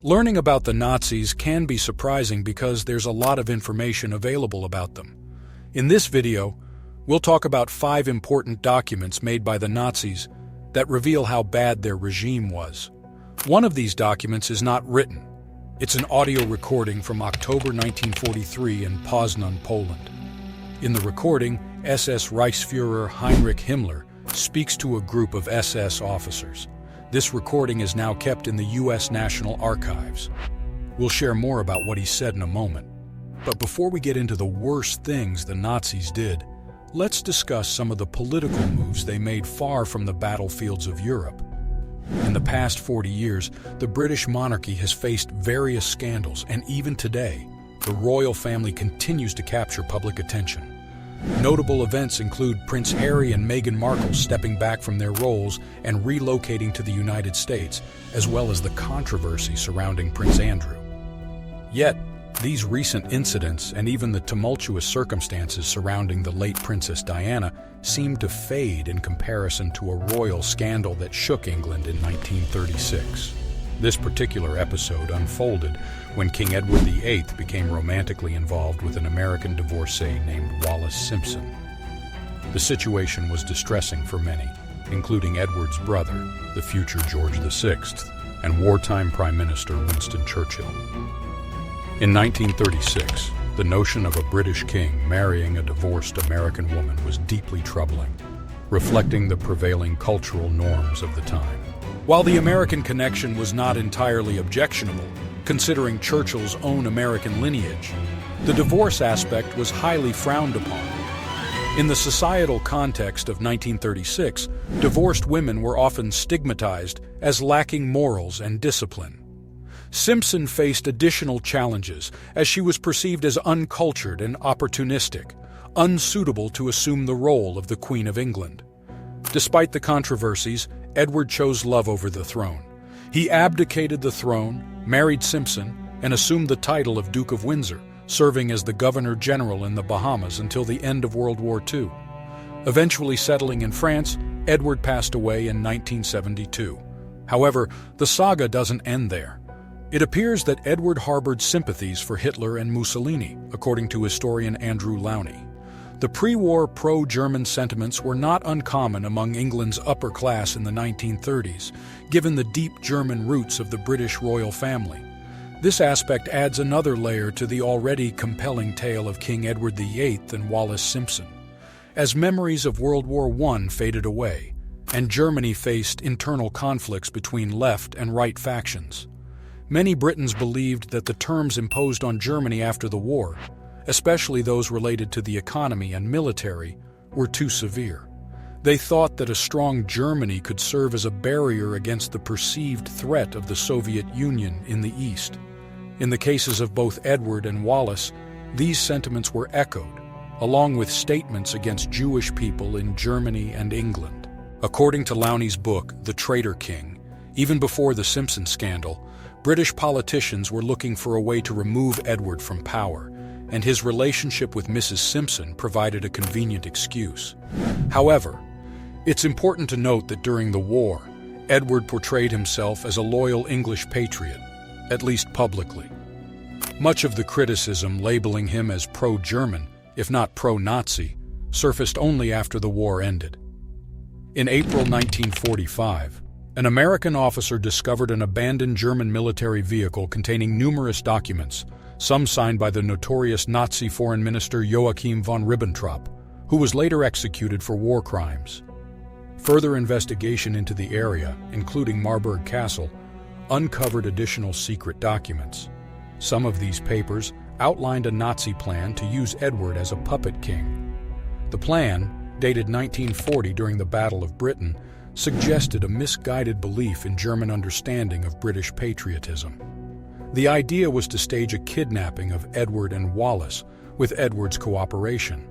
Learning about the Nazis can be surprising because there's a lot of information available about them. In this video, we'll talk about 5 important documents made by the Nazis that reveal how bad their regime was. One of these documents is not written. It's an audio recording from October 1943 in Poznan, Poland. In the recording, SS Reichsfuhrer Heinrich Himmler speaks to a group of SS officers. This recording is now kept in the U.S. National Archives. We'll share more about what he said in a moment. But before we get into the worst things the Nazis did, let's discuss some of the political moves they made far from the battlefields of Europe. In the past 40 years, the British monarchy has faced various scandals, and even today, the royal family continues to capture public attention. Notable events include Prince Harry and Meghan Markle stepping back from their roles and relocating to the United States, as well as the controversy surrounding Prince Andrew. Yet, these recent incidents and even the tumultuous circumstances surrounding the late Princess Diana seem to fade in comparison to a royal scandal that shook England in 1936. This particular episode unfolded when King Edward VIII became romantically involved with an American divorcee named Wallis Simpson. The situation was distressing for many, including Edward's brother, the future George VI, and wartime Prime Minister Winston Churchill. In 1936, the notion of a British king marrying a divorced American woman was deeply troubling, reflecting the prevailing cultural norms of the time. While the American connection was not entirely objectionable, considering Churchill's own American lineage, the divorce aspect was highly frowned upon. In the societal context of 1936, divorced women were often stigmatized as lacking morals and discipline. Simpson faced additional challenges as she was perceived as uncultured and opportunistic, unsuitable to assume the role of the Queen of England. Despite the controversies, Edward chose love over the throne. He abdicated the throne, married Simpson, and assumed the title of Duke of Windsor, serving as the Governor-General in the Bahamas until the end of World War II. Eventually settling in France, Edward passed away in 1972. However, the saga doesn't end there. It appears that Edward harbored sympathies for Hitler and Mussolini, according to historian Andrew Lowney. The pre-war pro-German sentiments were not uncommon among England's upper class in the 1930s, given the deep German roots of the British royal family. This aspect adds another layer to the already compelling tale of King Edward VIII and Wallis Simpson. As memories of World War I faded away, and Germany faced internal conflicts between left and right factions, many Britons believed that the terms imposed on Germany after the war, especially those related to the economy and military, were too severe. They thought that a strong Germany could serve as a barrier against the perceived threat of the Soviet Union in the East. In the cases of both Edward and Wallis, these sentiments were echoed, along with statements against Jewish people in Germany and England. According to Lowney's book, The Traitor King, even before the Simpson scandal, British politicians were looking for a way to remove Edward from power, and his relationship with Mrs. Simpson provided a convenient excuse. However, it's important to note that during the war, Edward portrayed himself as a loyal English patriot, at least publicly. Much of the criticism labeling him as pro-German, if not pro-Nazi, surfaced only after the war ended. In April 1945, an American officer discovered an abandoned German military vehicle containing numerous documents, some signed by the notorious Nazi Foreign Minister Joachim von Ribbentrop, who was later executed for war crimes. Further investigation into the area, including Marburg Castle, uncovered additional secret documents. Some of these papers outlined a Nazi plan to use Edward as a puppet king. The plan, dated 1940 during the Battle of Britain, suggested a misguided belief in German understanding of British patriotism. The idea was to stage a kidnapping of Edward and Wallis, with Edward's cooperation.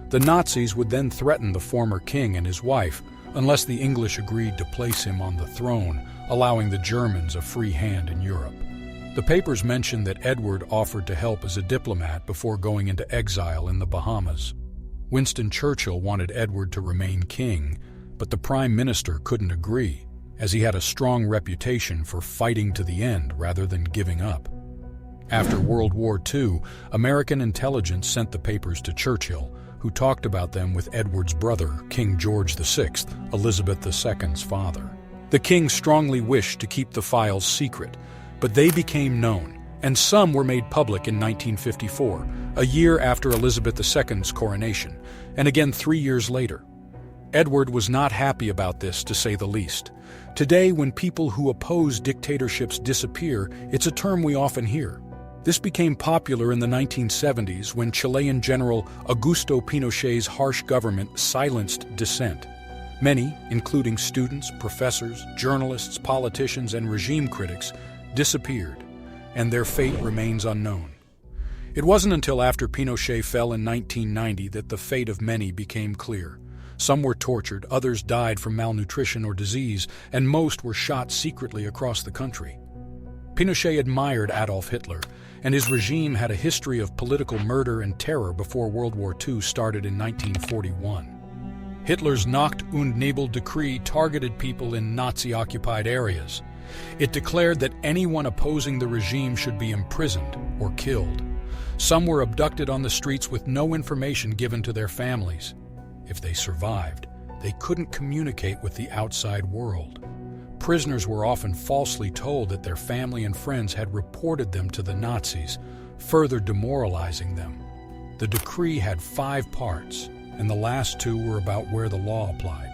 The Nazis would then threaten the former king and his wife unless the English agreed to place him on the throne, allowing the Germans a free hand in Europe. The papers mentioned that Edward offered to help as a diplomat before going into exile in the Bahamas. Winston Churchill wanted Edward to remain king, but the Prime Minister couldn't agree. as he had a strong reputation for fighting to the end rather than giving up. After World War II, American intelligence sent the papers to Churchill, who talked about them with Edward's brother, King George VI, Elizabeth II's father. The king strongly wished to keep the files secret, but they became known, and some were made public in 1954, a year after Elizabeth II's coronation, and again 3 years later. Edward was not happy about this, to say the least. Today, when people who oppose dictatorships disappear, it's a term we often hear. This became popular in the 1970s when Chilean General Augusto Pinochet's harsh government silenced dissent. Many, including students, professors, journalists, politicians, and regime critics, disappeared, and their fate remains unknown. It wasn't until after Pinochet fell in 1990 that the fate of many became clear. Some were tortured, others died from malnutrition or disease, and most were shot secretly across the country. Pinochet admired Adolf Hitler, and his regime had a history of political murder and terror before World War II started in 1941. Hitler's Nacht und Nebel decree targeted people in Nazi-occupied areas. It declared that anyone opposing the regime should be imprisoned or killed. Some were abducted on the streets with no information given to their families. If they survived, they couldn't communicate with the outside world. Prisoners were often falsely told that their family and friends had reported them to the Nazis, further demoralizing them. The decree had 5 parts, and the last 2 were about where the law applied.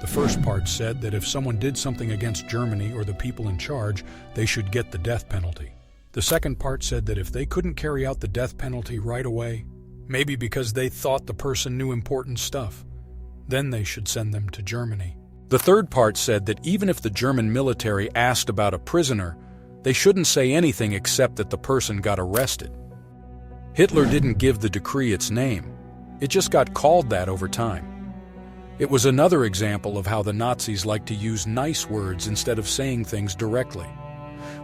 The first part said that if someone did something against Germany or the people in charge, they should get the death penalty. The second part said that if they couldn't carry out the death penalty right away, maybe because they thought the person knew important stuff, then they should send them to Germany. The third part said that even if the German military asked about a prisoner, they shouldn't say anything except that the person got arrested. Hitler didn't give the decree its name. It just got called that over time. It was another example of how the Nazis liked to use nice words instead of saying things directly.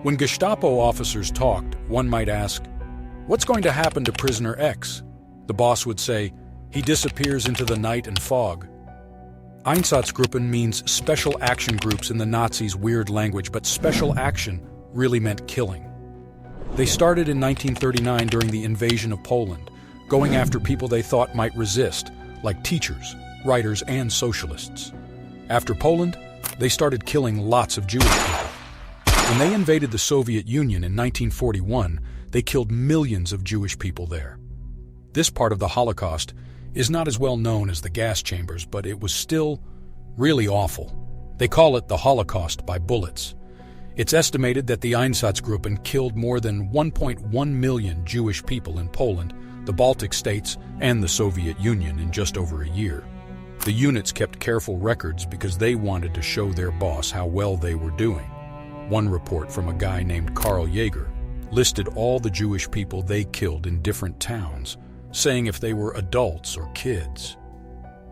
When Gestapo officers talked, one might ask, "What's going to happen to prisoner X?" The boss would say, "He disappears into the night and fog." Einsatzgruppen means special action groups in the Nazis' weird language, but special action really meant killing. They started in 1939 during the invasion of Poland, going after people they thought might resist, like teachers, writers, and socialists. After Poland, they started killing lots of Jewish people. When they invaded the Soviet Union in 1941, they killed millions of Jewish people there. This part of the Holocaust is not as well known as the gas chambers, but it was still really awful. They call it the Holocaust by bullets. It's estimated that the Einsatzgruppen killed more than 1.1 million Jewish people in Poland, the Baltic states, and the Soviet Union in just over a year. The units kept careful records because they wanted to show their boss how well they were doing. One report from a guy named Karl Jaeger listed all the Jewish people they killed in different towns, saying if they were adults or kids.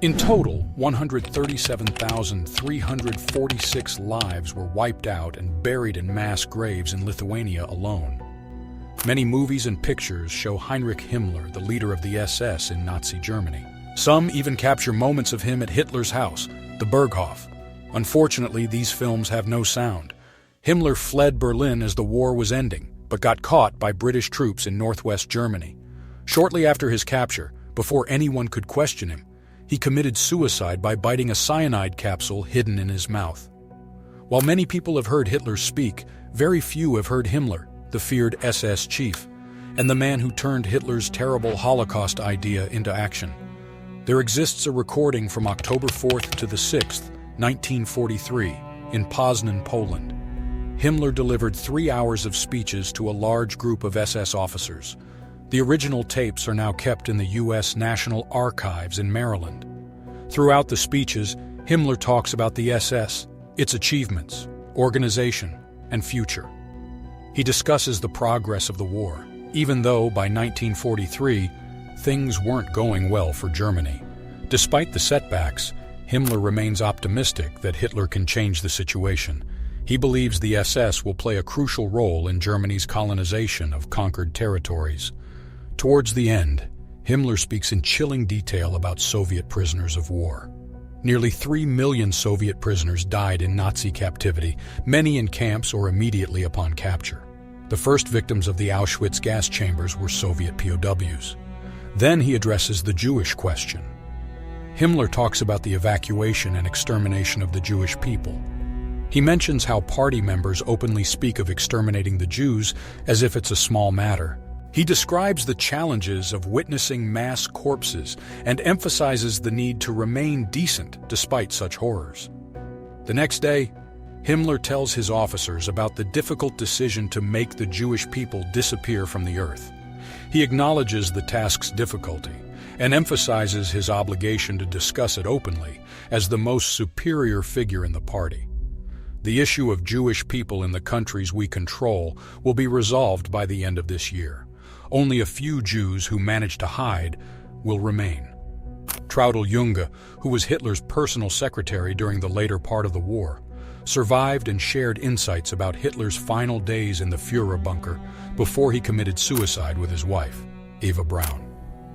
In total, 137,346 lives were wiped out and buried in mass graves in Lithuania alone. Many movies and pictures show Heinrich Himmler, the leader of the SS in Nazi Germany. Some even capture moments of him at Hitler's house, the Berghof. Unfortunately, these films have no sound. Himmler fled Berlin as the war was ending, but got caught by British troops in northwest Germany. Shortly after his capture, before anyone could question him, he committed suicide by biting a cyanide capsule hidden in his mouth. While many people have heard Hitler speak, very few have heard Himmler, the feared SS chief, and the man who turned Hitler's terrible Holocaust idea into action. There exists a recording from October 4th to the 6th, 1943, in Poznan, Poland. Himmler delivered 3 hours of speeches to a large group of SS officers. The original tapes are now kept in the U.S. National Archives in Maryland. Throughout the speeches, Himmler talks about the SS, its achievements, organization, and future. He discusses the progress of the war, even though by 1943, things weren't going well for Germany. Despite the setbacks, Himmler remains optimistic that Hitler can change the situation. He believes the SS will play a crucial role in Germany's colonization of conquered territories. Towards the end, Himmler speaks in chilling detail about Soviet prisoners of war. Nearly 3 million Soviet prisoners died in Nazi captivity, many in camps or immediately upon capture. The first victims of the Auschwitz gas chambers were Soviet POWs. Then he addresses the Jewish question. Himmler talks about the evacuation and extermination of the Jewish people. He mentions how party members openly speak of exterminating the Jews as if it's a small matter. He describes the challenges of witnessing mass corpses and emphasizes the need to remain decent despite such horrors. The next day, Himmler tells his officers about the difficult decision to make the Jewish people disappear from the earth. He acknowledges the task's difficulty and emphasizes his obligation to discuss it openly as the most superior figure in the party. The issue of Jewish people in the countries we control will be resolved by the end of this year. Only a few Jews who managed to hide will remain. Traudl Junge, who was Hitler's personal secretary during the later part of the war, survived and shared insights about Hitler's final days in the Führer bunker before he committed suicide with his wife, Eva Braun.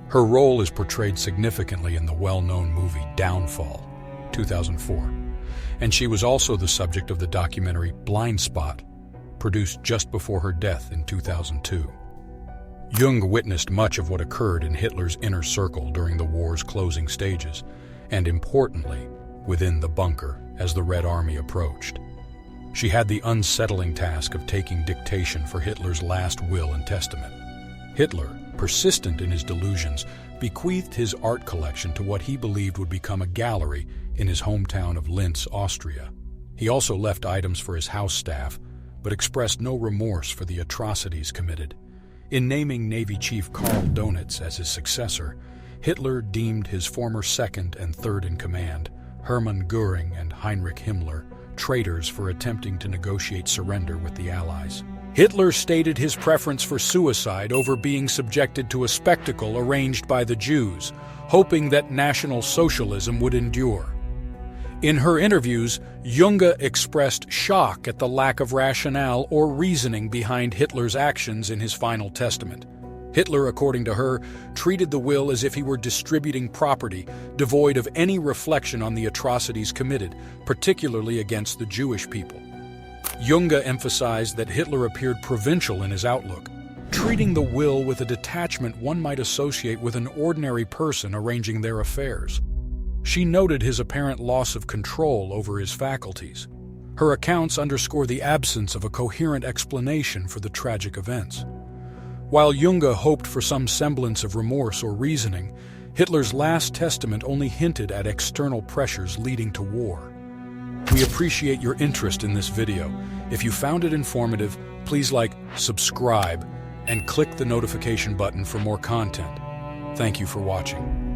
Her role is portrayed significantly in the well-known movie Downfall, 2004, and she was also the subject of the documentary Blind Spot, produced just before her death in 2002. Jung witnessed much of what occurred in Hitler's inner circle during the war's closing stages, and importantly, within the bunker as the Red Army approached. She had the unsettling task of taking dictation for Hitler's last will and testament. Hitler, persistent in his delusions, bequeathed his art collection to what he believed would become a gallery in his hometown of Linz, Austria. He also left items for his house staff, but expressed no remorse for the atrocities committed. In naming Navy Chief Karl Donitz as his successor, Hitler deemed his former second and third in command, Hermann Göring and Heinrich Himmler, traitors for attempting to negotiate surrender with the Allies. Hitler stated his preference for suicide over being subjected to a spectacle arranged by the Jews, hoping that National Socialism would endure. In her interviews, Junge expressed shock at the lack of rationale or reasoning behind Hitler's actions in his final testament. Hitler, according to her, treated the will as if he were distributing property, devoid of any reflection on the atrocities committed, particularly against the Jewish people. Junge emphasized that Hitler appeared provincial in his outlook, treating the will with a detachment one might associate with an ordinary person arranging their affairs. She noted his apparent loss of control over his faculties. Her accounts underscore the absence of a coherent explanation for the tragic events. While Junge hoped for some semblance of remorse or reasoning, Hitler's last testament only hinted at external pressures leading to war. We appreciate your interest in this video. If you found it informative, please like, subscribe, and click the notification button for more content. Thank you for watching.